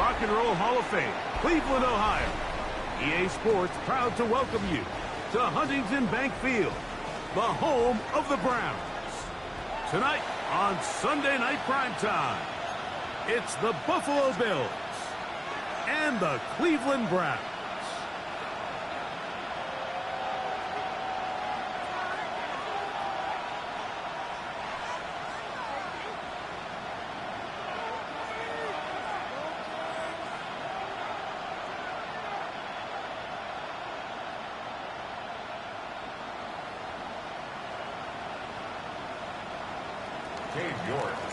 Rock and Roll Hall of Fame, Cleveland, Ohio. EA Sports proud to welcome you to Huntington Bank Field, the home of the Browns. Tonight on Sunday Night Primetime, it's the Buffalo Bills and the Cleveland Browns.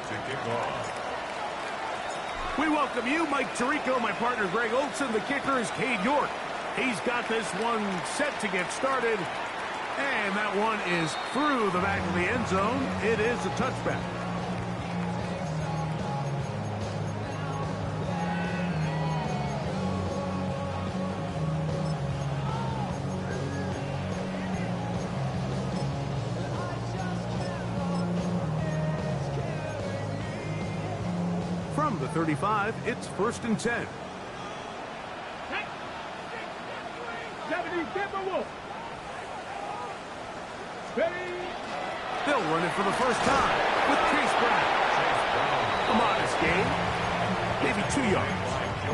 To kick off. We welcome you, Mike Tirico, my partner Greg Olson. The kicker is Cade York. He's got this one set to get started, and that one is through the back of the end zone. It is a touchback. From the 35, it's 1st and 10. They'll run it for the first time with Chase Brown. A modest gain, maybe 2 yards.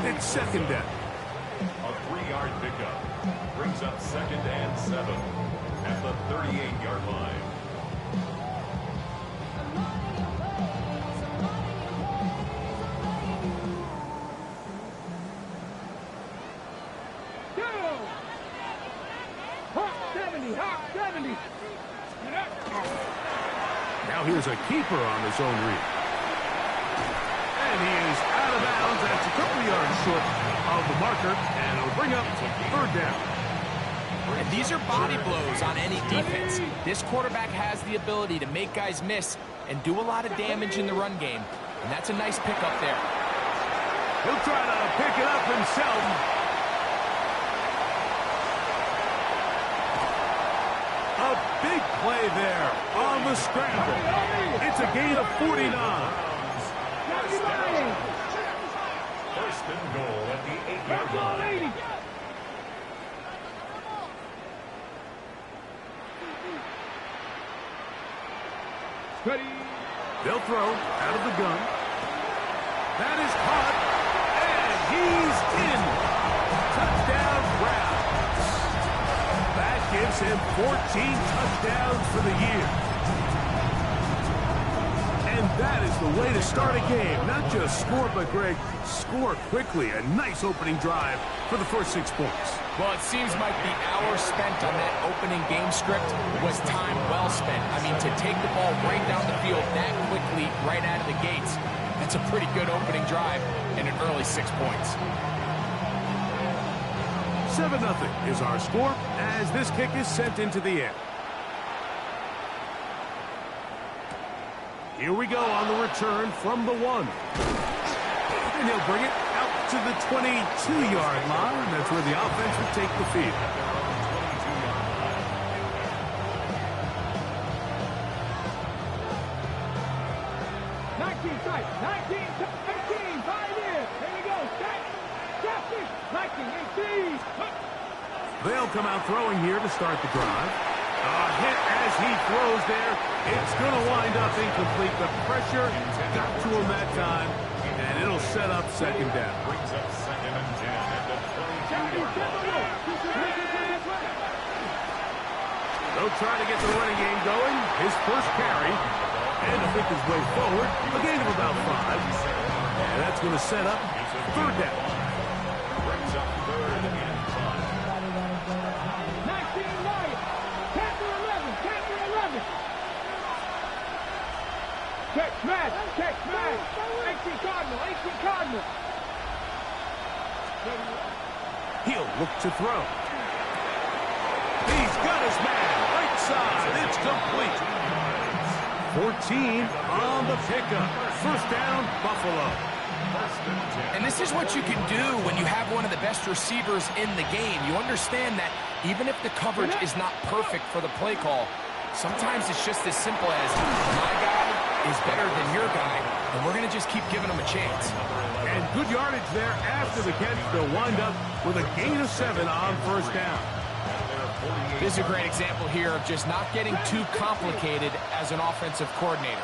It's 2nd down. A 3-yard pickup brings up 2nd and 7 at the 38-yard line. Now here's a keeper on the zone read. And he is out of bounds. That's a couple yards short of the marker, and it'll bring up 3rd down. And these are body blows on any defense. This quarterback has the ability to make guys miss and do a lot of damage in the run game. And that's a nice pickup there. He'll try to pick it up himself. A big play there on the scramble. It's a gain of 49. 1st and goal at the 8-yard line. They'll throw out of the gun. That is caught, and he's in. Touchdown, Browns. That gives him 14 touchdowns for the year. And that is the way to start a game. Not just score, but, Greg, score quickly. A nice opening drive for the first 6 points. Well, it seems like the hour spent on that opening game script was time well spent. I mean, to take the ball right down the field that quickly, right out of the gates, that's a pretty good opening drive and an early 6 points. 7-0 is our score as this kick is sent into the air. Here we go on the return from the 1. And he'll bring it out to the 22-yard line. That's where the offense will take the field. They'll come out throwing here to start the drive. A hit as he throws there. It's going to wind up incomplete. The pressure got to him that time, and it'll set up 2nd down. Brings up 2nd and 10 at the 22-yard line. They'll try to get the running game going. His first carry, and to pick his way forward, a gain of about 5. And that's going to set up 3rd down. Brings up 3rd and 5. Check, 18 Cardinal. He'll look to throw. He's got his man. Right side. It's complete. 14 on the pickup. 1st down, Buffalo. And this is what you can do when you have one of the best receivers in the game. You understand that even if the coverage is not perfect for the play call, sometimes it's just as simple as my guy is better than your guy, And we're going to just keep giving them a chance. And good yardage there after the catch. They'll wind up with a gain of 7 on first down. This is a great example here of just not getting too complicated as an offensive coordinator.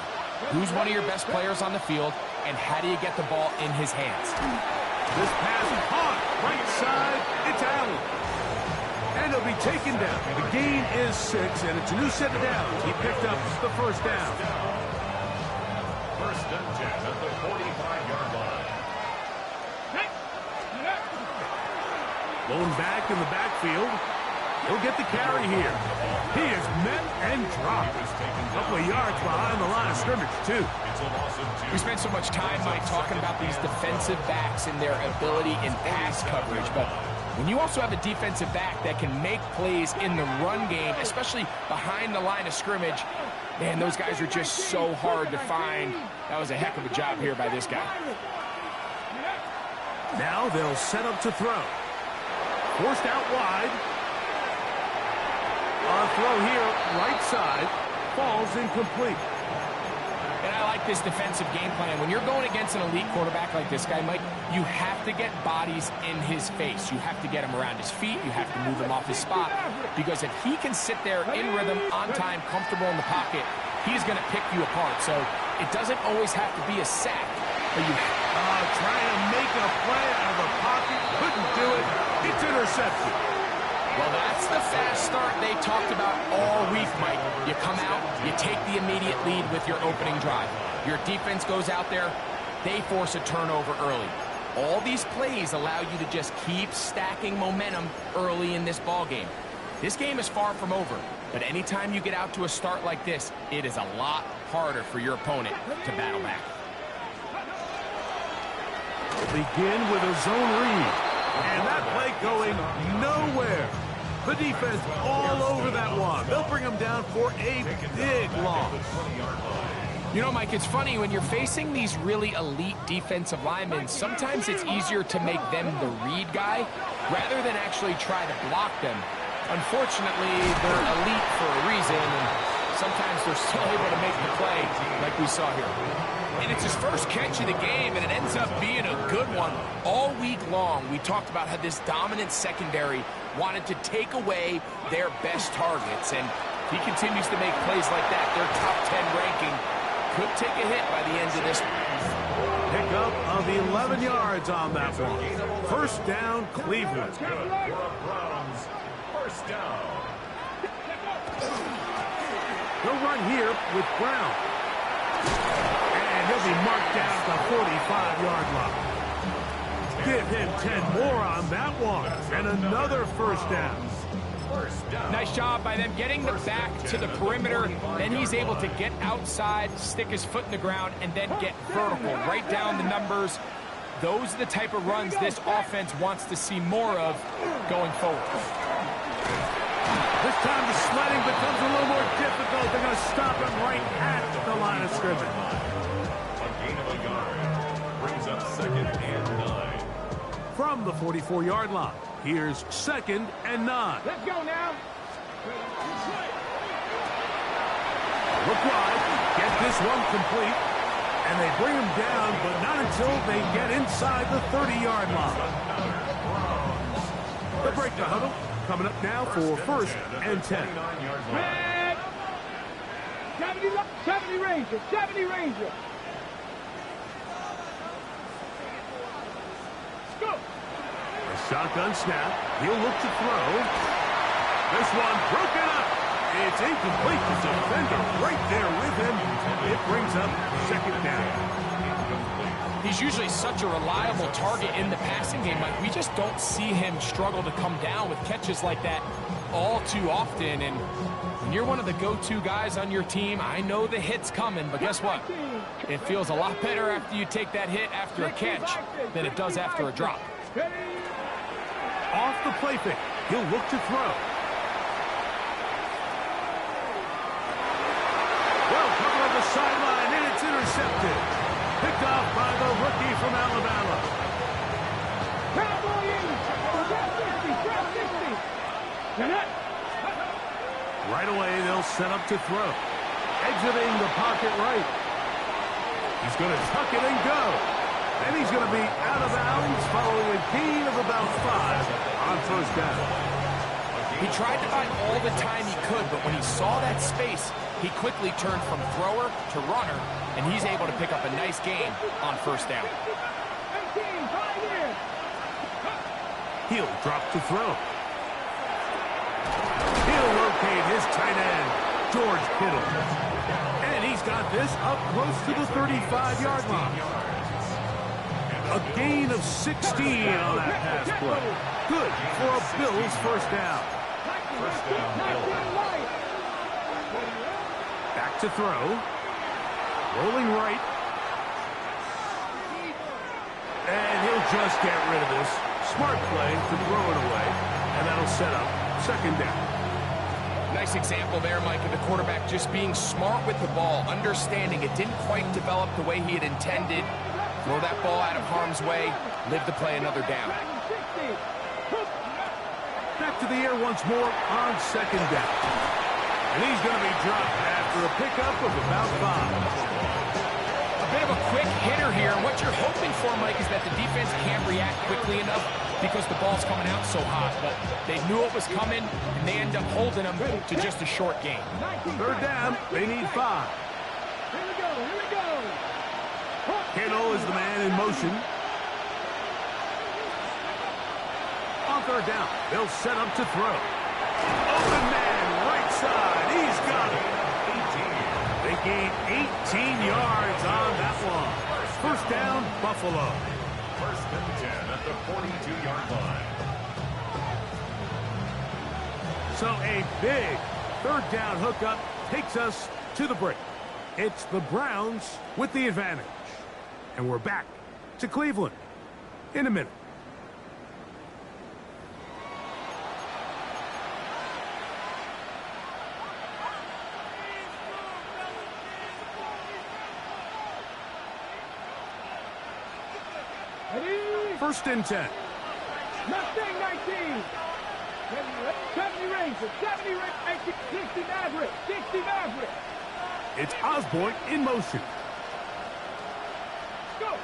Who's one of your best players on the field, and how do you get the ball in his hands? This pass is hard. Right side, it's Allen. And he'll be taken down. The gain is 6, and it's a new set of downs. He picked up the first down. First and 10 at the 45-yard line. Blown back in the backfield. He'll get the carry here. He is met and dropped. A couple of yards behind the line of scrimmage, too. We spent so much time, Mike, talking about these defensive backs and their ability in pass coverage, but when you also have a defensive back that can make plays in the run game, especially behind the line of scrimmage, man, those guys are just so hard to find. That was a heck of a job here by this guy. Now they'll set up to throw. Forced out wide. On throw here, right side, falls incomplete. And I like this defensive game plan. When you're going against an elite quarterback like this guy, Mike, you have to get bodies in his face. You have to get him around his feet. You have to move him off his spot. Because if he can sit there in rhythm, on time, comfortable in the pocket, he's going to pick you apart. So it doesn't always have to be a sack. But you trying to make a play out of the pocket. Couldn't do it. It's intercepted. Well, that's the fast start they talked about all week, Mike. You come out, you take the immediate lead with your opening drive. Your defense goes out there, they force a turnover early. All these plays allow you to just keep stacking momentum early in this ball game. This game is far from over, but anytime you get out to a start like this, it is a lot harder for your opponent to battle back. Begin with a zone read. And that play going nowhere. The defense all over that one. They'll bring them down for a big loss. You know, Mike, it's funny, when you're facing these really elite defensive linemen, sometimes it's easier to make them the read guy rather than actually try to block them. Unfortunately, they're elite for a reason, and sometimes they're still able to make the play like we saw here. And it's his first catch of the game, and it ends up being a good one. All week long, we talked about how this dominant secondary wanted to take away their best targets, and he continues to make plays like that. Their top 10 ranking could take a hit by the end of this one. Pickup of 11 yards on that one. First down, Cleveland. Browns, first down. They'll run here with Brown. And he'll be marked down at the 45-yard line. Give him 10 more on that one. And another first down. Nice job by them getting the back to the perimeter. Then he's able to get outside, stick his foot in the ground, and then get vertical. Right down the numbers. Those are the type of runs this offense wants to see more of going forward. This time the sledding becomes a little more difficult. They're going to stop him right at the line of scrimmage. A gain of a yard. Brings up second and 9. From the 44-yard line, here's second and 9. Let's go now. Look wide, get this one complete, and they bring him down, but not until they get inside the 30-yard line. The break the huddle. Coming up now for first and 10. Red. 70 Ranger. 70 Ranger. Go. A shotgun snap. He'll look to throw. This one broken up. It's incomplete. The defender right there with him. It brings up second down. He's usually such a reliable target in the passing game. Like, we just don't see him struggle to come down with catches like that all too often. And when you're one of the go-to guys on your team, I know the hit's coming, but guess what? It feels a lot better after you take that hit after a catch than it does after a drop. Off the play fake. He'll look to throw. Well, cover on the sideline, and it's intercepted. Picked off by the rookie from Alabama. Right away, they'll set up to throw. Exiting the pocket right. He's going to tuck it and go. And he's going to be out of bounds following a gain of about 5 on first down. He tried to buy all the time he could, but when he saw that space, he quickly turned from thrower to runner, and he's able to pick up a nice gain on first down. He'll drop to throw. He'll locate his tight end, George Kittle. And he's got this up close to the 35-yard line. A gain of 16 on that pass play. Good for a Bills first down. First down, Bills. Back to throw. Rolling right. And he'll just get rid of this. Smart play to throw it away. And that'll set up second down. Nice example there, Mike, of the quarterback just being smart with the ball, understanding it didn't quite develop the way he had intended. Throw that ball out of harm's way, live to play another down. Back to the air once more on second down. And he's going to be dropped after a pickup of about 5. A bit of a quick hitter here. What you're hoping for, Mike, is that the defense can't react quickly enough because the ball's coming out so hot. But they knew it was coming, and they end up holding them to just a short gain. Third down, they need 5. Here we go, here we go. Kittle is the man in motion. On third down, they'll set up to throw. Open man, right side, he's got it. 18. They gain 18 yards on that one. First down, Buffalo. First and 10 at the 42-yard line. So a big third down hookup takes us to the break. It's the Browns with the advantage. And we're back to Cleveland in a minute. First and 10. Mustang 19. 70 Ranger, 70 Ranger, 60 Maverick, 60 Maverick. It's Osborne in motion. Go.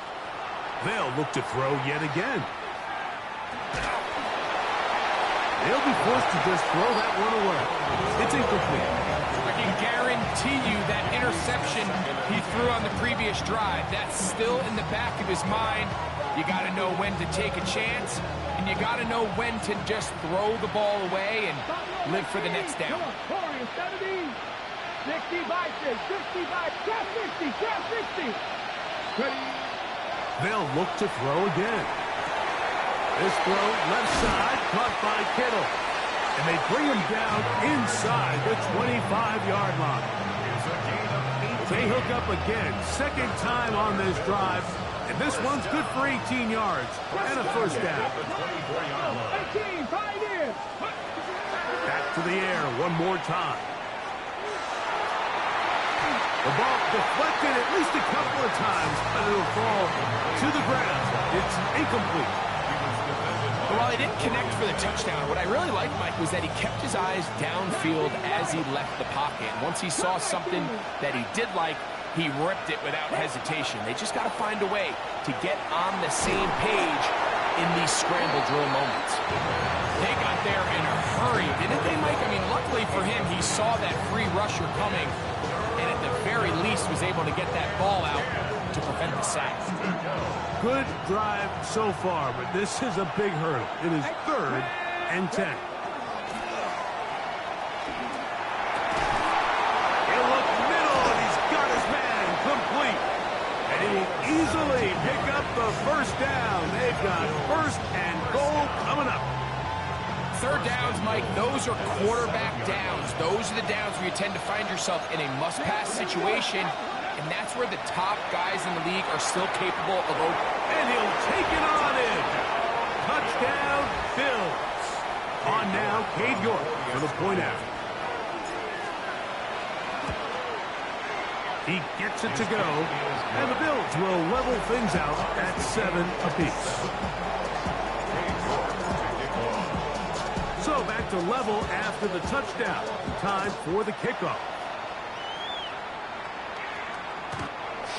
They'll look to throw yet again. They'll be forced to just throw that one away. It's incomplete. I can guarantee you that interception he threw on the previous drive, that's still in the back of his mind. You got to know when to take a chance, and you got to know when to just throw the ball away and live for the next down. 70, 60 by 6, 60 by 60, 60. They'll look to throw again. This throw left side caught by Kittle. And they bring him down inside the 25-yard line. They hook up again, second time on this drive. And this one's good for 18 yards and a first down. 18, 5 in. Back to the air one more time. The ball deflected at least a couple of times, but it'll fall to the ground. It's incomplete. But while he didn't connect for the touchdown, what I really liked, Mike, was that he kept his eyes downfield as he left the pocket. And once he saw something that he did like, he ripped it without hesitation. They just got to find a way to get on the same page in these scramble drill moments. They got there in a hurry, didn't they, Mike? I mean, luckily for him, he saw that free rusher coming, and at the very least was able to get that ball out to prevent the sack. Good drive so far, but this is a big hurdle. It is third and 10. He'll look middle, and he's got his man complete. And he will easily pick up the first down. They've got first and goal coming up. Third downs, Mike, those are quarterback downs. Those are the downs where you tend to find yourself in a must-pass situation, and that's where the top guys in the league are still capable of opening. And he'll take it on in. Touchdown, Bills. On now, Cade York for the point after. He gets it to go, and the Bills will level things out at 7 apiece. So back to level after the touchdown. Time for the kickoff.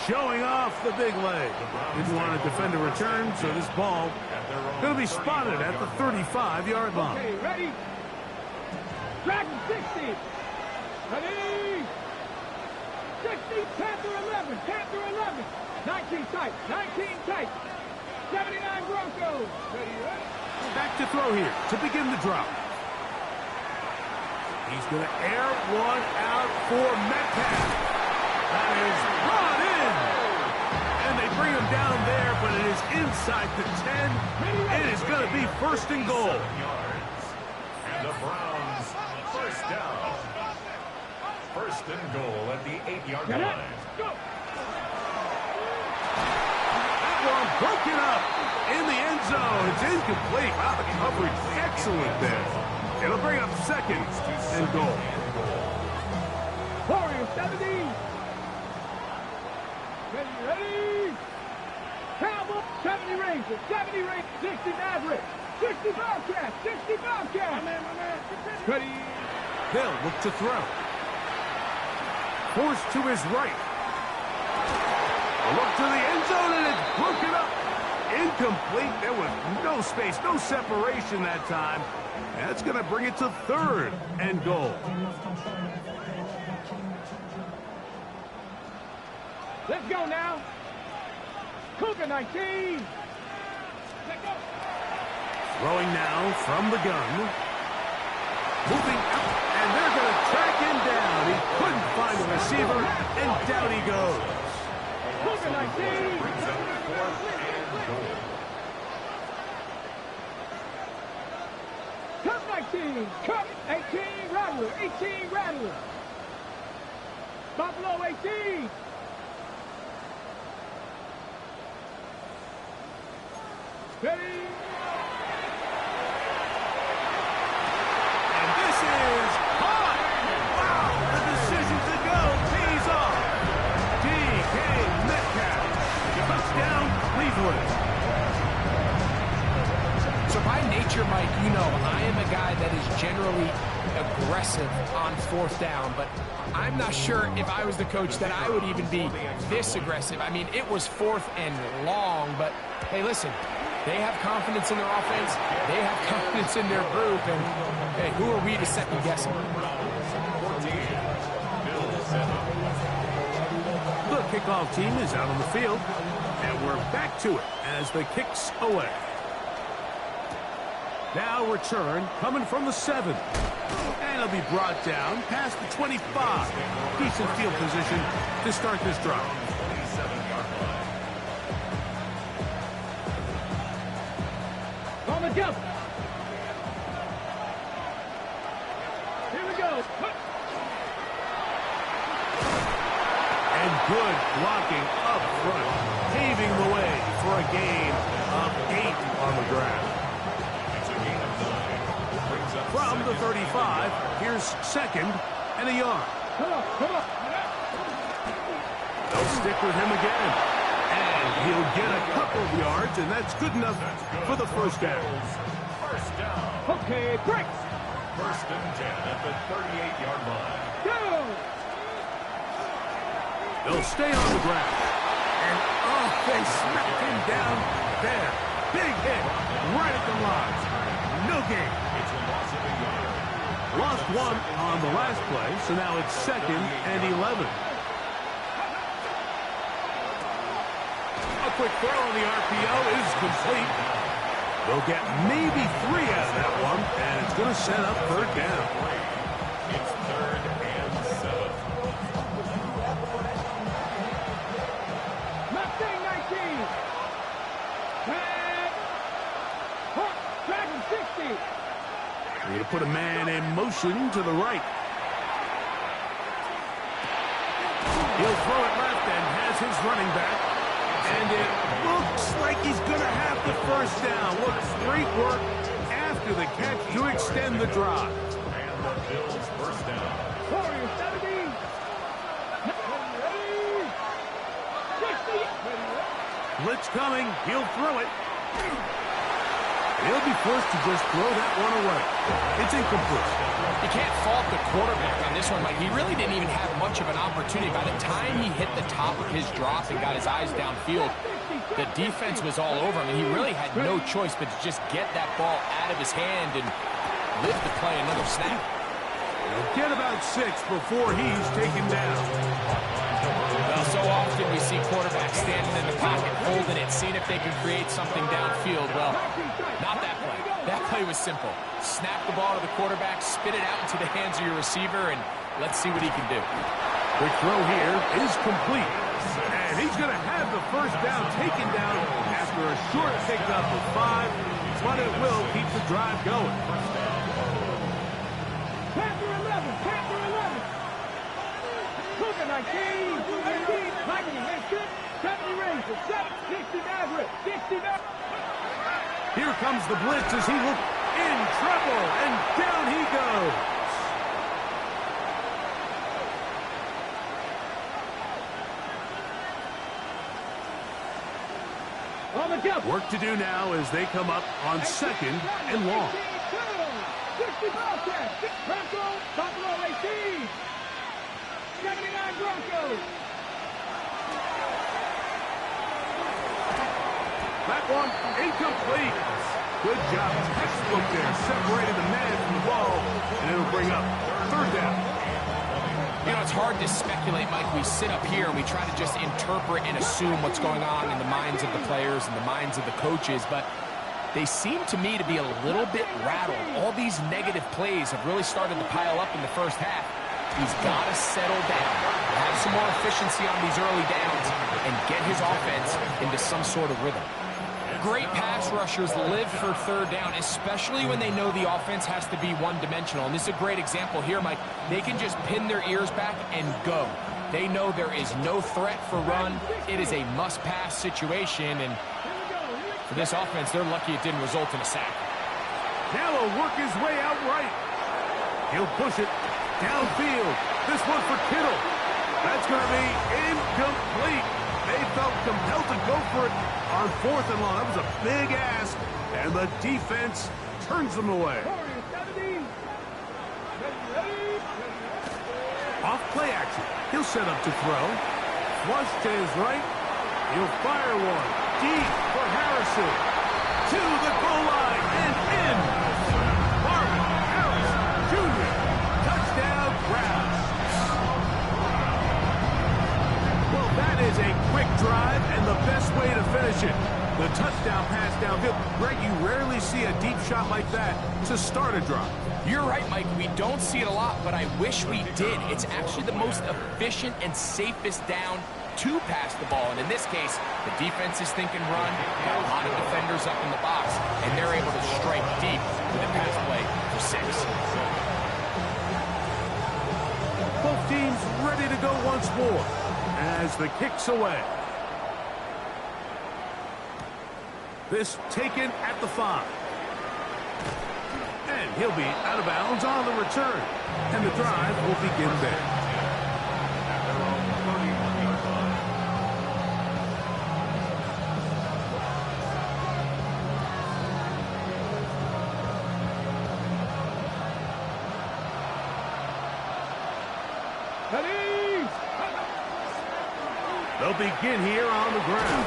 showing off the big leg. Didn't want to defend a return, so this ball going to be spotted at the 35-yard line. Okay, ready? Dragon 60. Ready? 60, Panther 11, Panther 11. 19 tight, 19 tight. 79 Broncos. Ready, ready? Back to throw here to begin the drop. He's going to air one out for Metcalf. That is brought in. And they bring him down there, but it is inside the 10. It is going to be first and goal. And the Browns, first down. First and goal at the 8-yard line. Go. That one broken up in the end zone. It's incomplete. Wow, the coverage excellent there. It'll bring up second and goal. Warriors 70. Ready, ready. Cowboys 70 Rangers, 70 Rangers, 60 Maverick, 60 Bobcats, 60 Bobcats. My man. Ready. Hill look to throw. Forced to his right. A look to the end zone, and it's broken up. Incomplete. There was no space, no separation that time. That's going to bring it to third and goal. Let's go now. Cougar 19. Let's go. Throwing now from the gun. Moving out, and they're going to track him down. He couldn't find the receiver, and down he goes. Cougar 19. Brings up fourth and goal. Cup 19. Cup 18. Rattler. 18. Rattler. Buffalo 18. Ready. And this is hot. Wow, the decision to go pays off. DK Metcalf. Touchdown, Cleveland. So by nature, Mike, you know, I am a guy that is generally aggressive on fourth down, but I'm not sure if I was the coach that I would even be this aggressive. I mean, it was fourth and long, but hey, listen, they have confidence in their offense, they have confidence in their group, and hey, who are we to second guess them? The kickoff team is out on the field, and we're back to it as the kick's away. Now return coming from the 7. And it'll be brought down past the 25. Decent field position to start this drive. On the jump. Here we go. And good blocking up front, paving the way for a gain of 8 on the ground. From the 35, here's second and a yard. Come on. They'll stick with him again. And he'll get a couple of yards, and that's good enough for the first down. First down. Okay, break. First and 10 at the 38-yard line. Go. They'll stay on the ground. And, oh, they smacked him down there. Big hit right at the line. No gain. It's a loss of a yard. Lost one on the last play, so now it's second and 11. A quick throw on the RPO is complete. They'll get maybe 3 out of that one, and it's going to set up third down. It's third and 7. Mustang 19. Dragon 60. They put a man in motion to the right. He'll throw it left and has his running back. And it looks like he's going to have the first down. Looks great work after the catch to extend the drive. And the Bills first down. Warriors 70. Ready. 60. Blitz coming. He'll throw it. He'll be forced to just throw that one away. It's incomplete. You You can't fault the quarterback on this one, Mike. He really didn't even have much of an opportunity. By the time he hit the top of his drop and got his eyes downfield, the defense was all over him, and he really had no choice but to just get that ball out of his hand and live to play another snap. He'll get about 6 before he's taken down. Well, so often we see quarterbacks standing in the pocket, holding it, seeing if they can create something downfield. Well, not that play. That play was simple. Snap the ball to the quarterback, spit it out into the hands of your receiver, and let's see what he can do. Quick throw here is complete. And he's going to have the first down taken down after a short pickup of 5, but it will keep the drive going. Panther 11, Panther 11. Cougar 19, 19, Mikey, that's good. 70 Rangers, 60 Maverick, 60 Maverick. Here comes the blitz as he looks in trouble, and down he goes. On the jump. Work to do now as they come up on 2nd and long. 60 Bobcats, Broncos, Buffalo 18. 79 Broncos. That one incomplete. Good job. Textbook there. Separated the man from the ball, and it'll bring up 3rd down. You know, it's hard to speculate, Mike. We sit up here and we try to just interpret and assume what's going on in the minds of the players and the minds of the coaches, but they seem to me to be a little bit rattled. All these negative plays have really started to pile up in the first half. He's got to settle down, have some more efficiency on these early downs, and get his offense into some sort of rhythm. Great pass rushers live for 3rd down, especially when they know the offense has to be one-dimensional. And this is a great example here, Mike. They can just pin their ears back and go. They know there is no threat for run. It is a must-pass situation, and for this offense, they're lucky it didn't result in a sack. Now he'll work his way out right. He'll push it downfield. This one for Kittle. That's going to be incomplete. They felt compelled to go for it on 4th and long. That was a big ask, and the defense turns them away. Off play action. He'll set up to throw. Flush to his right. He'll fire one. Deep for Harrison. To the goal line and in. Marvin Harrison Jr. Touchdown Browns. Well, that is a quick drive and the best way to finish it. The touchdown pass downfield. Greg, you rarely see a deep shot like that to start a drive. You're right, Mike. We don't see it a lot, but I wish we did. It's actually the most efficient and safest down to pass the ball. And in this case, the defense is thinking run, got a lot of defenders up in the box, and they're able to strike deep with a pass play for 6. Both teams ready to go once more as the kick's away. This taken at the 5. And he'll be out of bounds on the return. And the drive will begin there. They'll begin here on the ground.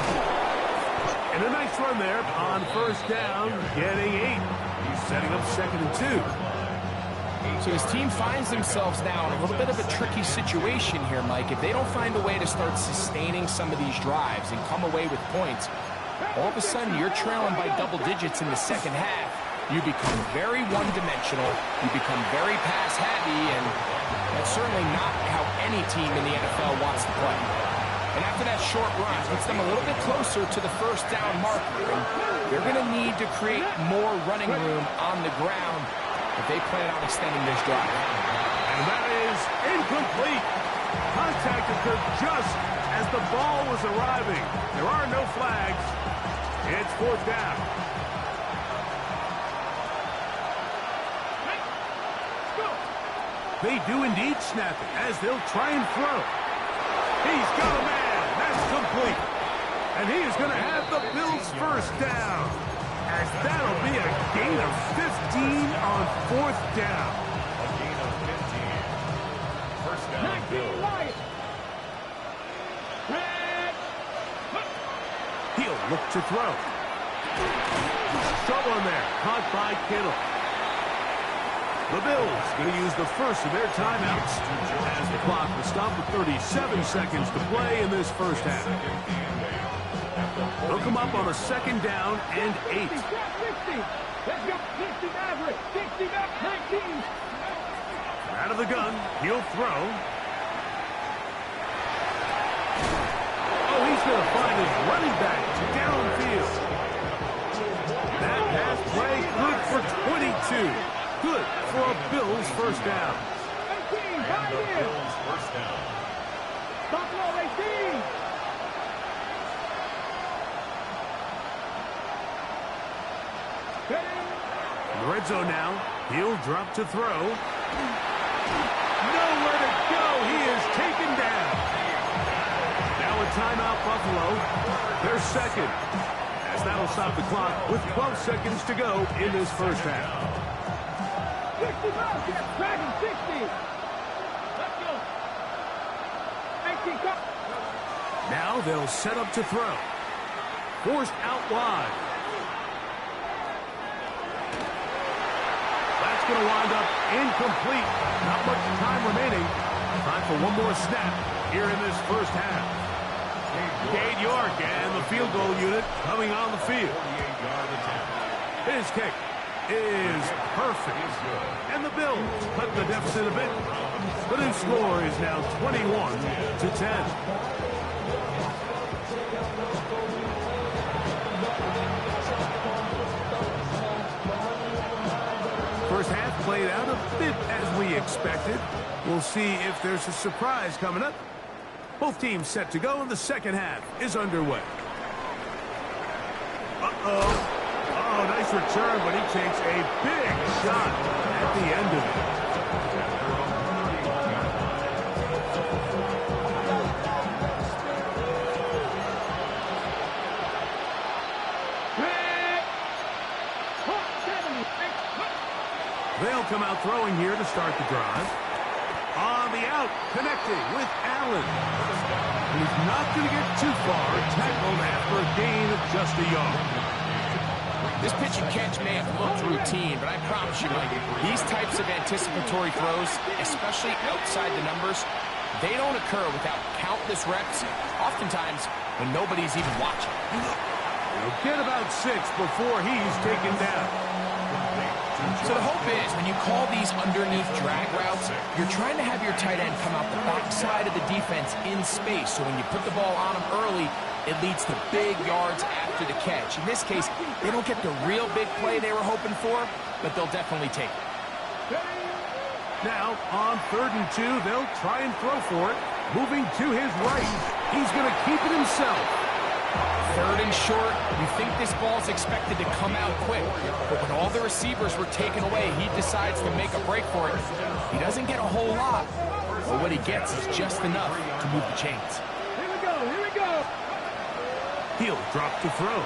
And a nice run there on 1st down, getting 8. He's setting up 2nd and 2. So his team finds themselves now in a little bit of a tricky situation here, Mike. If they don't find a way to start sustaining some of these drives and come away with points, all of a sudden you're trailing by double digits in the 2nd half. You become very one-dimensional. You become very pass-heavy, and that's certainly not how any team in the NFL wants to play. And after that short run, puts them a little bit closer to the 1st down marker. And they're going to need to create more running room on the ground if they plan on extending this drive. And that is incomplete. Contact occurred just as the ball was arriving. There are no flags. It's 4th down. They do indeed snap it as they'll try and throw. He's got a man. That's complete. And he is going to have the Bills' 1st down. As that'll be a gain of 15 on 4th down. to throw. Struggling there. Caught by Kittle. The Bills going to use the first of their timeouts as the clock will stop with 37 seconds to play in this first half. They'll come up on a second down and 8. Let's go. 60 Maverick. 60 19. Out of the gun. He'll throw. Oh, he's going to find his running back downfield. That pass play good for 22. Good for a Bills first down. 18, And the Bills first down. Buffalo 18. In the red zone now. He'll drop to throw. Nowhere to go. He is taken down. Now a timeout, Buffalo. Their second. As that'll stop the clock with 12 seconds to go in this first half. 60 Bobcats, Dragon 60. Let's go. 19, come. Now they'll set up to throw. Forced out wide. That's going to wind up incomplete. Not much time remaining. Time for one more snap here in this first half. Cade York and the field goal unit coming on the field. His kick is perfect. And the Bills cut the deficit a bit. The new score is now 21-10. First half played out a bit as we expected. We'll see if there's a surprise coming up. Both teams set to go, and the second half is underway. Uh-oh. Oh, nice return, but he takes a big shot at the end of it. They'll come out throwing here to start the drive. On the out, connecting with Allen. He's not going to get too far. Tackled after a gain of just a yard. This pitch and catch may have looked routine, but I promise you, Mike, these types of anticipatory throws, especially outside the numbers, they don't occur without countless reps, oftentimes when nobody's even watching. He'll get about 6 before he's taken down. So the hope is when you call these underneath drag routes, you're trying to have your tight end come out the backside of the defense in space. So when you put the ball on him early, it leads to big yards after the catch. In this case, they don't get the real big play they were hoping for, but they'll definitely take it. Now, on 3rd and 2, they'll try and throw for it. Moving to his right. He's going to keep it himself. 3rd and short, you think this ball's expected to come out quick, but when all the receivers were taken away, he decides to make a break for it. He doesn't get a whole lot, but what he gets is just enough to move the chains. Here we go, here we go. He'll drop to throw.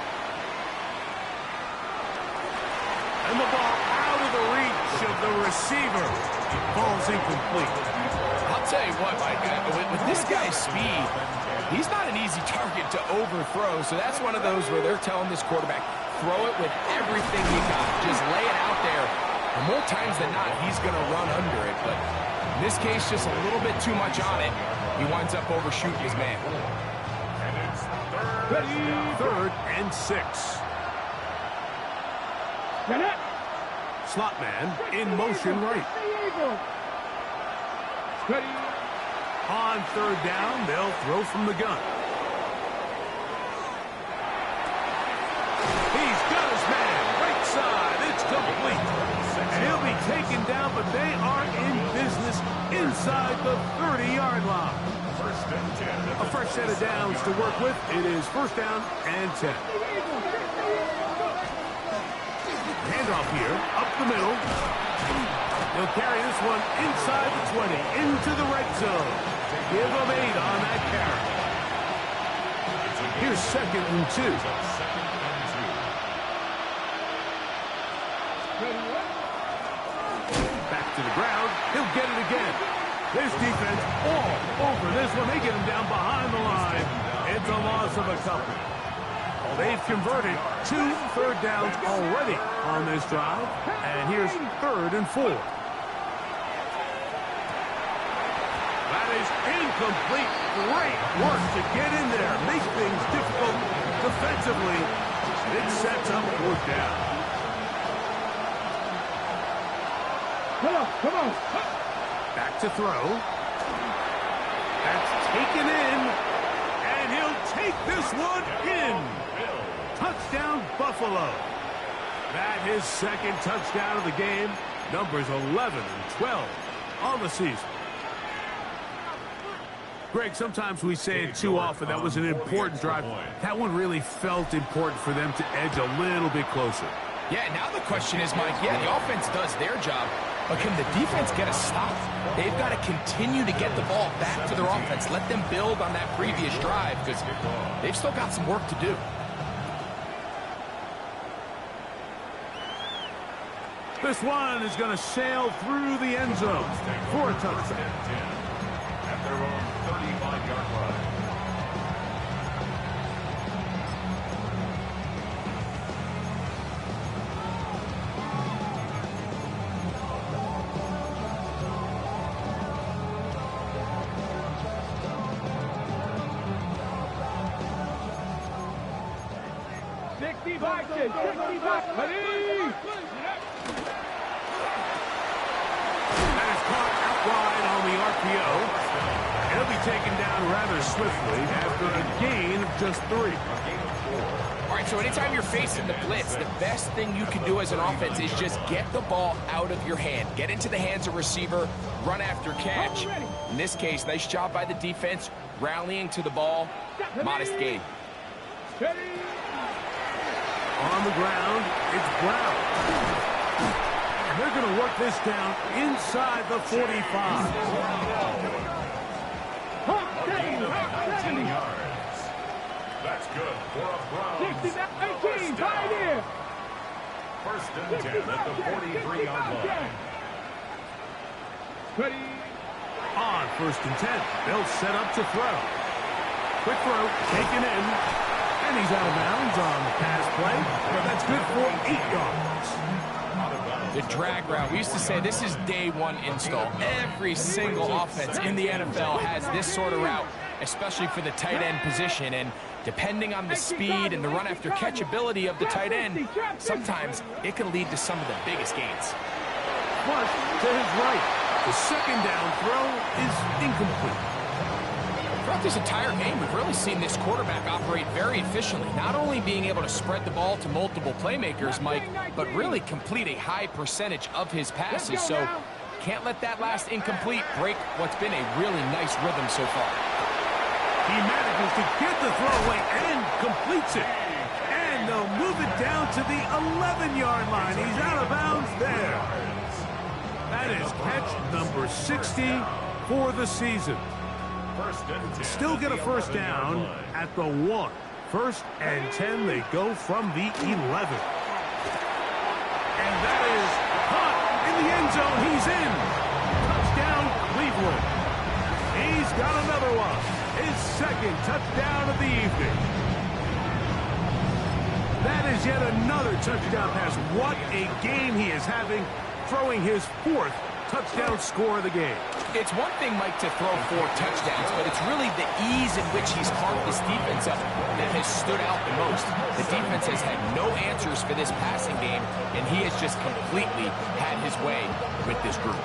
And the ball out of the reach of the receiver. Ball's incomplete. I'll tell you what, Mike, with this guy's speed, he's not an easy target to overthrow, so that's one of those where they're telling this quarterback, throw it with everything you got. Just lay it out there. And more times than not, he's going to run under it, but in this case, just a little bit too much on it. He winds up overshooting his man. And it's 3rd and 6. Slot man in motion right. On 3rd down, they'll throw from the gun. He's got his man. Right side. It's complete. And he'll be taken down, but they are in business inside the 30-yard line. A fresh set of downs to work with. It is 1st down and 10. Handoff here, up the middle. He'll carry this one inside the 20, into the red zone. Give him 8 on that carry. Here's 2nd and 2. Back to the ground. He'll get it again. This defense all over this one. They get him down behind the line. It's a loss of a couple. Well, they've converted 2 third downs already on this drive. And here's 3rd and 4. That is incomplete. Great work to get in there. Make things difficult defensively. It sets up 4th down. Come on. Back to throw. That's taken in. And he'll take this one in. Touchdown, Buffalo. That his 2nd touchdown of the game. Numbers 11 and 12 on the season. Greg, sometimes we say it too often. That was an important drive. That one really felt important for them to edge a little bit closer. Yeah, now the question is, Mike, the offense does their job, but can the defense get a stop? They've got to continue to get the ball back to their offense. Let them build on that previous drive because they've still got some work to do. This one is going to sail through the end zone for a touchdown. At their own 35-yard line. That is caught out wide on the RPO. He'll be taken down rather swiftly after a gain of just 3. All right, so anytime you're facing the blitz, the best thing you can do as an offense is just get the ball out of your hand. Get into the hands of receiver, run after catch. In this case, nice job by the defense, rallying to the ball. Modest gain. On the ground, it's Brown. And they're going to work this down inside the 45. 19 yards. That's good for a Browns. 18, pioneer. 1st and 10 at the 43-yard line. On 1st and 10, they'll set up to throw. Quick throw, taken in. And he's out of bounds on the pass play, but that's good for 8 yards. The drag route. We used to say this is day 1 install. Every single offense in the NFL has this sort of route, especially for the tight end position. And depending on the speed and the run after catch ability of the tight end, sometimes it can lead to some of the biggest gains. Flush to his right. The 2nd down throw is incomplete. Throughout this entire game, we've really seen this quarterback operate very efficiently, not only being able to spread the ball to multiple playmakers, Mike, but really complete a high percentage of his passes. So can't let that last incomplete break what's been a really nice rhythm so far. He manages to get the throw away and completes it. And they'll move it down to the 11-yard line. He's out of bounds there. That is catch number 60 for the season. Still get a 1st down at the 1. 1st and 10, they go from the 11. And that is caught in the end zone. He's in. Touchdown, Cleveland. He's got another one. His 2nd touchdown of the evening. That is yet another touchdown pass. What a game he is having, throwing his 4th touchdown score of the game. It's one thing, Mike, to throw 4 touchdowns, but it's really the ease in which he's carved this defense up that has stood out the most. The defense has had no answers for this passing game, and he has just completely had his way with this group.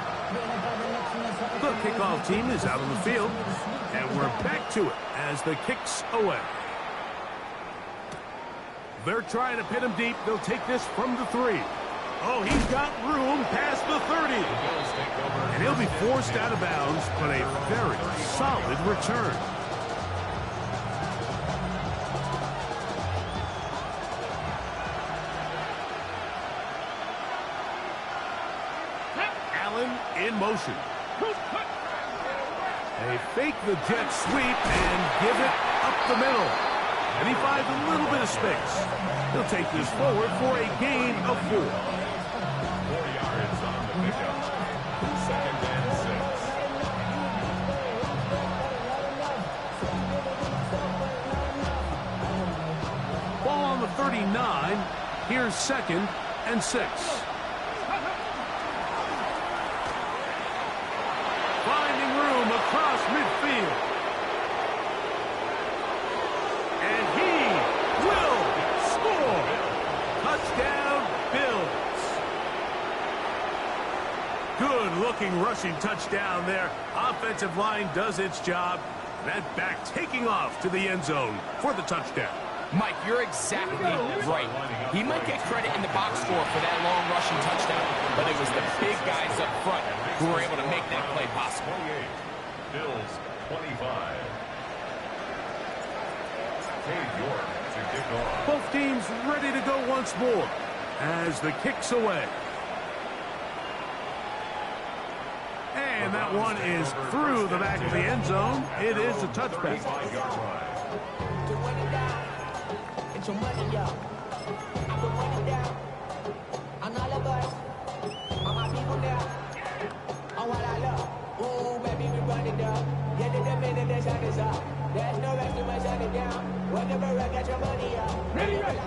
The kickoff team is out on the field, and we're back to it as the kick's away. They're trying to pin him deep. They'll take this from the 3. Oh, he's got room past the 30. And he'll be forced out of bounds, but a very solid return. Allen in motion. They fake the jet sweep and give it up the middle. And he finds a little bit of space. He'll take this forward for a gain of 4. 4 yards on the pickup. 2nd and 6. Ball 9. Here's 2nd and 6. Finding room across midfield. And he will score. Touchdown, Bills. Good-looking rushing touchdown there. Offensive line does its job. That back taking off to the end zone for the touchdown. Mike, you're exactly right. He might get credit in the box score for that long rushing touchdown, but it was the big guys up front who were able to make that play possible. 28, Bills 25. Cade York to kick off. Both teams ready to go once more as the kick's away. And that one is through the back of the end zone. It is a touchback. Your money, yo. I put money down on all of us, on my people now, on what I love. Ooh, baby, we run it down. Yeah, the minute the shot is up. There's no rest to my shut it down. Whenever I get your money up. Ready, ready.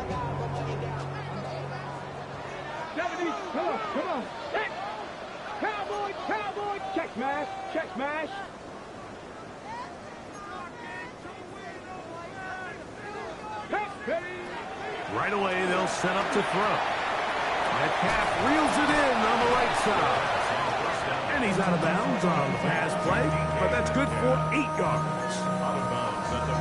70, come on. Hit. Cowboy, cowboy. Check smash, check smash. Right away, they'll set up to throw. Metcalf reels it in on the right side. And he's out of bounds on the pass play, but that's good for 8 yards.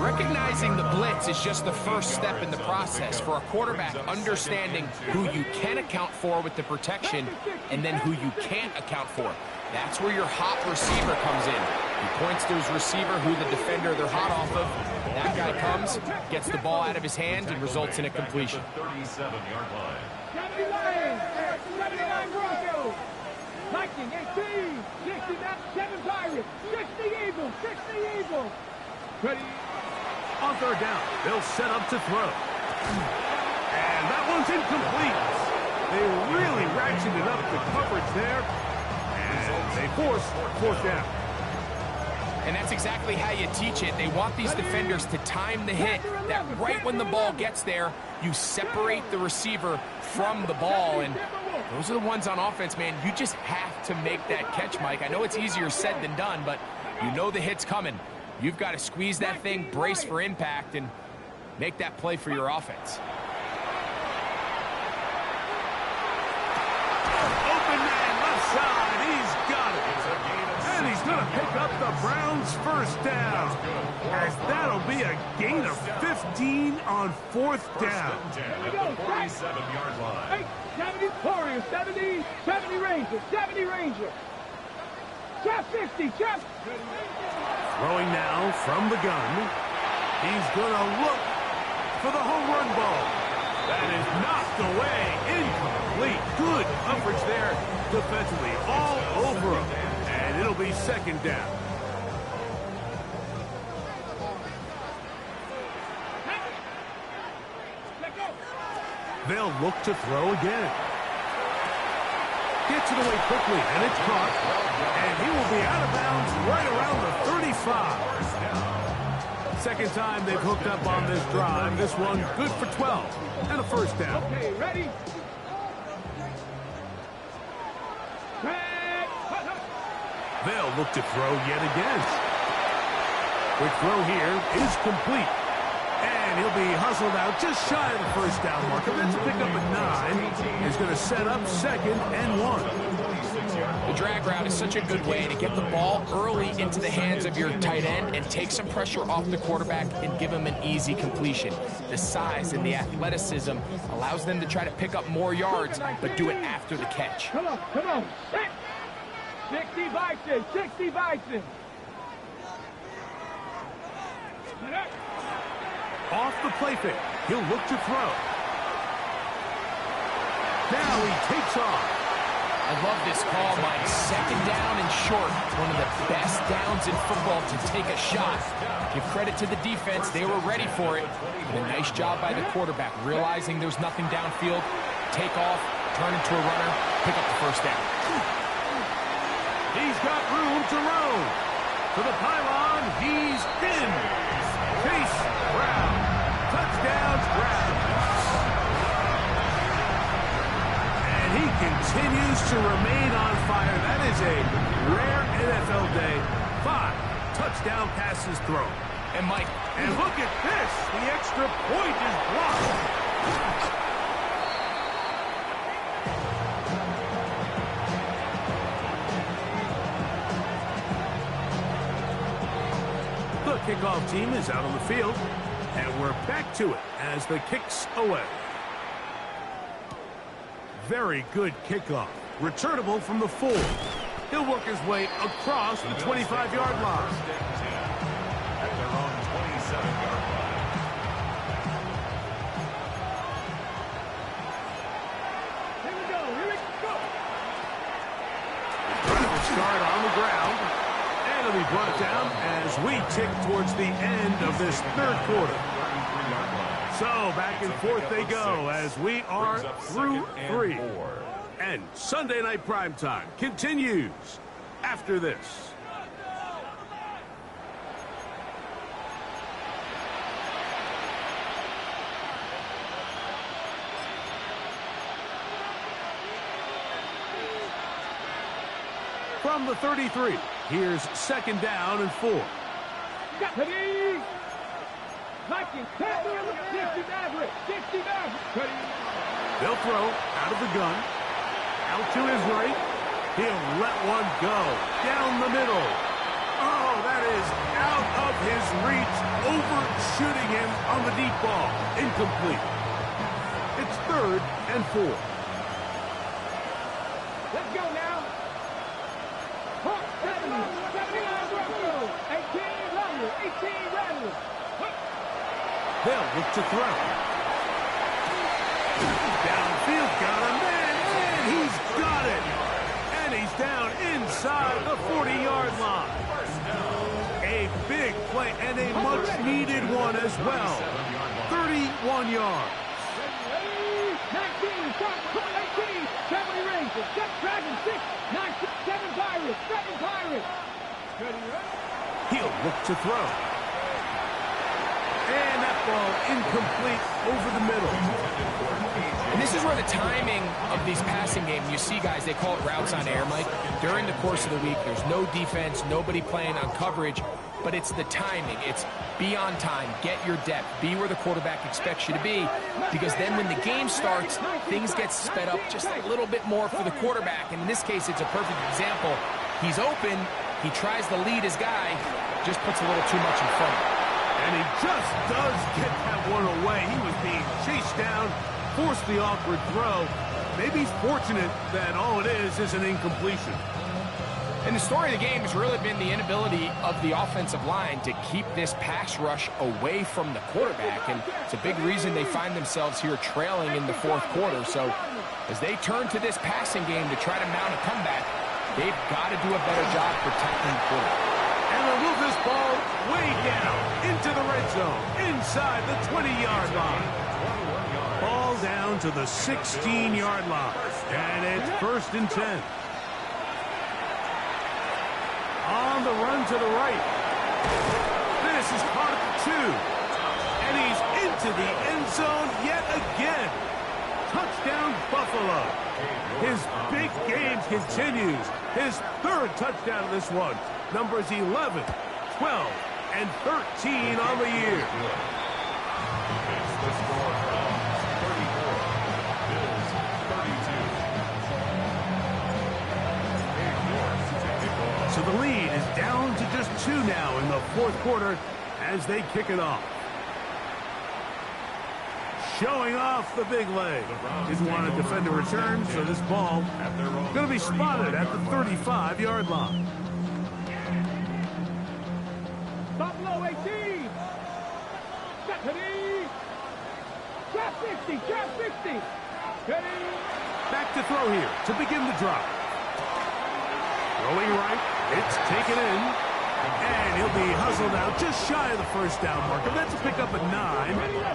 Recognizing the blitz is just the first step in the process for a quarterback understanding who you can account for with the protection and then who you can't account for. That's where your hot receiver comes in. He points to his receiver who the defender they're hot off of. That guy comes, gets the ball out of his hand, and results in a completion. 37-yard line. 79 Broncos. Viking 18. 67 Pirates. 60 Eagles. 60 Eagles. Ready. On third down, they'll set up to throw. And that one's incomplete. They really ratcheted up the coverage there. And they force 4th down. And that's exactly how you teach it. They want these defenders to time the hit, that right when the ball gets there, you separate the receiver from the ball. And those are the ones on offense, man. You just have to make that catch, Mike. I know it's easier said than done, but you know the hit's coming. You've got to squeeze that thing, brace for impact, and make that play for your offense. Open man left side. He's got it. And he's going to pick up the Browns' first down. As that'll be a gain of 15 on 4th down. At the 47-yard line. 70 Warriors. 70 Rangers. 70 Rangers. Jeff 50. Jeff. Throwing now from the gun. He's going to look for the home run ball. That is knocked away. Incomplete. Good coverage there defensively. All over him. And it'll be 2nd down. They'll look to throw again. Gets it away quickly, and it's caught. And he will be out of bounds right around the 35. Second time they've hooked up on this drive. This one good for 12 and a 1st down. Okay, ready? They'll look to throw yet again. Quick throw here is complete. And he'll be hustled out just shy of the 1st down marker. That's a pickup at 9. He's going to set up 2nd and 1. The drag route is such a good way to get the ball early into the hands of your tight end and take some pressure off the quarterback and give him an easy completion. The size and the athleticism allows them to try to pick up more yards, but do it after the catch. Come on, come on. 60 Bison, 60 Bison. Off the play fake. He'll look to throw. Now he takes off. I love this call, Mike. 2nd down and short. One of the best downs in football to take a shot. Give credit to the defense. They were ready for it. And a nice job by the quarterback, realizing there's nothing downfield. Take off, turn into a runner, pick up the 1st down. He's got room to roam. To the pylon, he's in. Chase Brown. Touchdowns, Brown. he continues to remain on fire. That is a rare NFL day. 5 touchdown passes thrown. And Mike, and look at this. The extra point is blocked. The kickoff team is out on the field, and we're back to it as the kick's away. Very good kickoff. Returnable from the 4. He'll work his way across the 25-yard line. At their own 27-yard line. Here we go. Here we go. Drive will start on the ground, and it'll be brought down as we tick towards the end of this third quarter. So back and forth they go as we are through 3. And Sunday Night Primetime continues after this. From the 33, here's 2nd down and 4. Got it. Viking, 60 Maverick, 60 Maverick. They'll throw out of the gun. Out to his right. He'll let one go. Down the middle. Oh, that is out of his reach. Overshooting him on the deep ball. Incomplete. It's 3rd and 4. Let's go now. 18 Rattler. They'll look to throw. Downfield, got him, and he's got it. And he's down inside the 40-yard line. A big play and a much-needed one as well. 31 yards. 19, 18, 70 Rangers, 7 Dragons, 6, 9, 7 Pirates, 7 Pirates. He'll look to throw. And that ball incomplete over the middle. and this is where the timing of these passing games, you see guys, they call it routes on air, Mike. During the course of the week, there's no defense, nobody playing on coverage, but it's the timing. It's be on time, get your depth, be where the quarterback expects you to be, because then when the game starts, things get sped up just a little bit more for the quarterback, and in this case, it's a perfect example. He's open, he tries to lead his guy, just puts a little too much in front of him. And he just does get that one away. He was being chased down, forced the awkward throw. Maybe he's fortunate that all it is an incompletion. And the story of the game has really been the inability of the offensive line to keep this pass rush away from the quarterback. And it's a big reason they find themselves here trailing in the fourth quarter. So as they turn to this passing game to try to mount a comeback, they've got to do a better job protecting the quarterback. And they'll move this ball way down into the red zone, inside the 20-yard line. Ball down to the 16-yard line. And it's 1st and 10. On the run to the right. This is caught at the 2. And he's into the end zone yet again. Touchdown, Buffalo. His big game continues. His 3rd touchdown of this one. Numbers 11, 12, and 13 on the year. It's the score Browns 34, Bills 32. So the lead is down to just 2 now in the fourth quarter as they kick it off. Showing off the big leg. Didn't want to defend a return, so this ball going to be spotted at the 35-yard line. Buffalo 18. Trap 60. Trap 60. Back to throw here to begin the drive. Throwing right. It's taken in. And he'll be hustled out just shy of the first down marker. That's a pickup at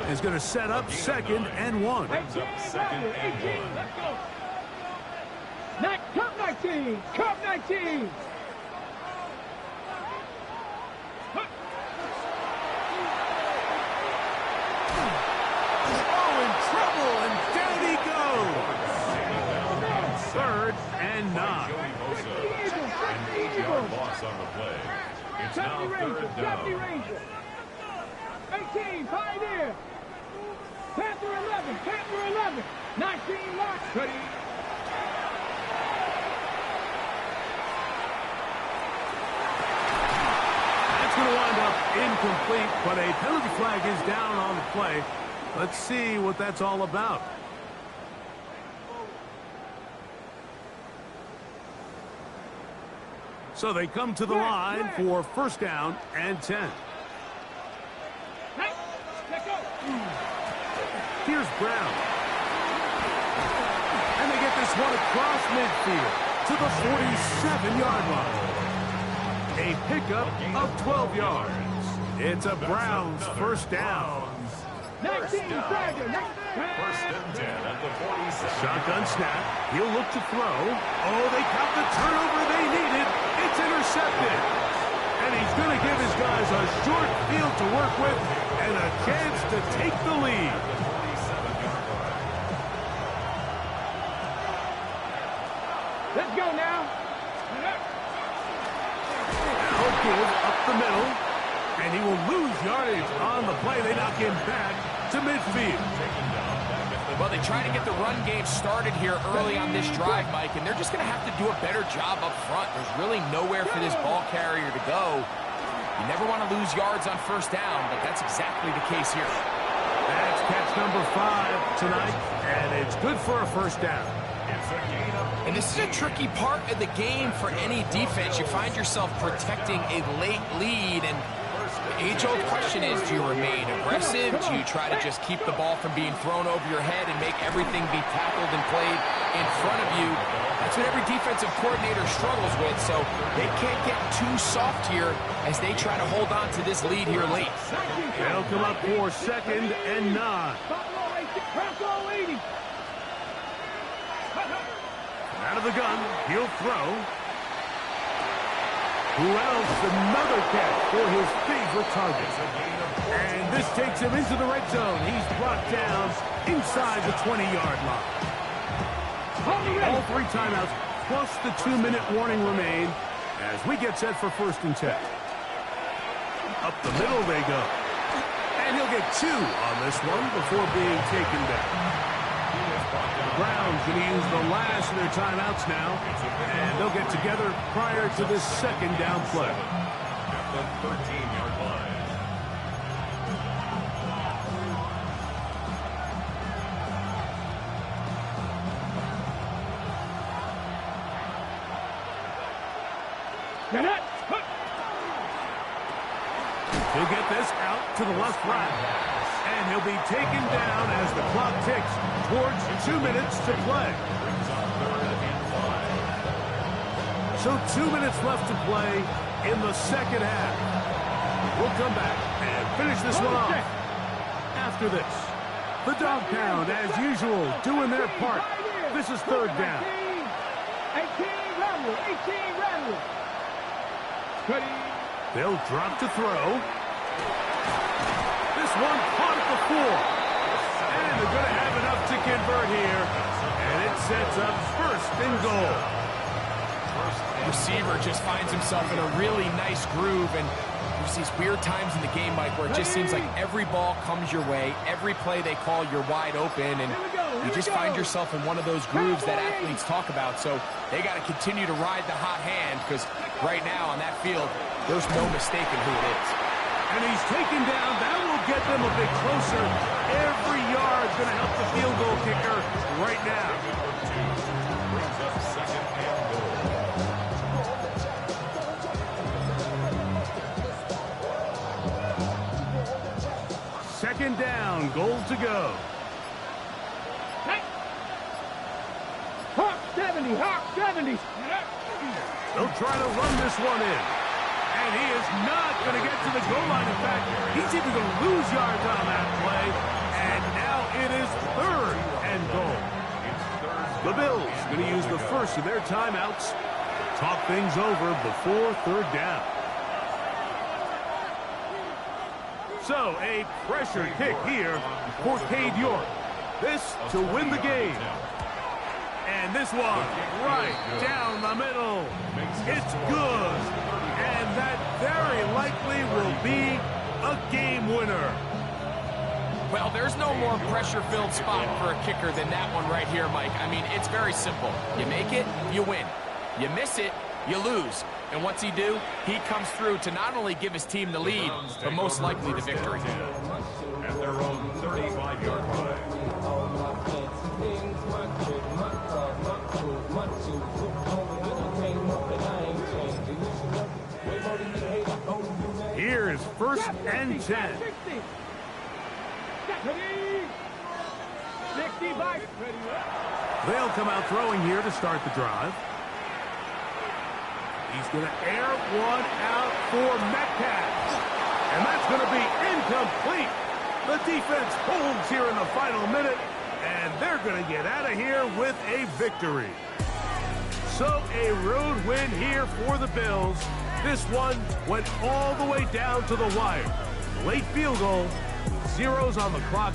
9. Is going to set up 2nd and 1. 18. Let's go. Cup 19. Cup 19. on the play. It's 70 now Rangers, third down. 70 Rangers. 18, Pioneer. Panther 11, Panther 11. 19, March. That's going to wind up incomplete, but a penalty flag is down on the play. Let's see what that's all about. So they come to the line for first down and 10. Here's Brown. And they get this one across midfield to the 47-yard line. A pickup of 12 yards. It's a Browns first down. 19, First and 10 at the 47. Shotgun snap. He'll look to throw. Oh, they count the turnover they needed. It's intercepted. And he's going to give his guys a short field to work with and a chance to take the lead. Let's go now. Now give up the middle. And he will lose yardage on the play. They knock him back to midfield. Well, they try to get the run game started here early on this drive, Mike, and they're just going to have to do a better job up front. There's really nowhere for this ball carrier to go. You never want to lose yards on first down, but that's exactly the case here. That's catch number 5 tonight, and it's good for a first down. And this is a tricky part of the game for any defense. You find yourself protecting a late lead, and the age-old question is, do you remain aggressive? Do you try to just keep the ball from being thrown over your head and make everything be tackled and played in front of you? That's what every defensive coordinator struggles with, so they can't get too soft here as they try to hold on to this lead here late. They'll come up for second and 9. Out of the gun, he'll throw. Who else? Another catch for his favorite target. And this takes him into the red zone. He's brought down inside the 20-yard line. All 3 timeouts plus the 2-minute warning remain as we get set for first and 10. Up the middle they go. And he'll get 2 on this one before being taken down. The Browns going to use the last of their timeouts now, and they'll get together prior to this second down play. At the 13-yard line. He'll get this out to the left flat. And he'll be taken down as the clock ticks towards 2 minutes to play. So 2 minutes left to play in the second half. We'll come back and finish this one off after this. The Dog Pound, as usual, doing their part. This is third down. 18 Rebel, 18 Rebel. They'll drop to throw. This one caught at the 4. And they're going to have enough to convert here. And it sets up first and goal. Receiver just finds himself in a really nice groove, and there's these weird times in the game, Mike, where it just seems like every ball comes your way, every play they call, you're wide open, and you just find yourself in one of those grooves that athletes talk about. So they got to continue to ride the hot hand, because right now on that field, there's no mistaking who it is. And he's taken down. That will get them a bit closer. Every yard's going to help the field goal kicker right now. Brings up second and goal. Second down, goal to go. Hawk 70, Hawk 70. They'll try to run this one in. And he is not going to get to the goal line. In fact, he's even going to lose yards on that play. And now it is third and goal. The Bills going to use the first of their timeouts. Talk things over before third down. So a pressure kick here for Cade York. This to win the game. And this one right down the middle. It's good. likely will be a game winner. Well, there's no more pressure-filled spot for a kicker than that one right here, Mike. I mean, it's very simple. You make it, you win. You miss it, you lose. And what's he do? He comes through to not only give his team the lead, but most likely the victory. At their own 35-yard line. Here's first and 10. 60 by. They'll come out throwing here to start the drive. He's going to air one out for Metcalf. And that's going to be incomplete. The defense holds here in the final minute, and they're going to get out of here with a victory. So a road win here for the Bills. This one went all the way down to the wire. Late field goal with zeros on the clock.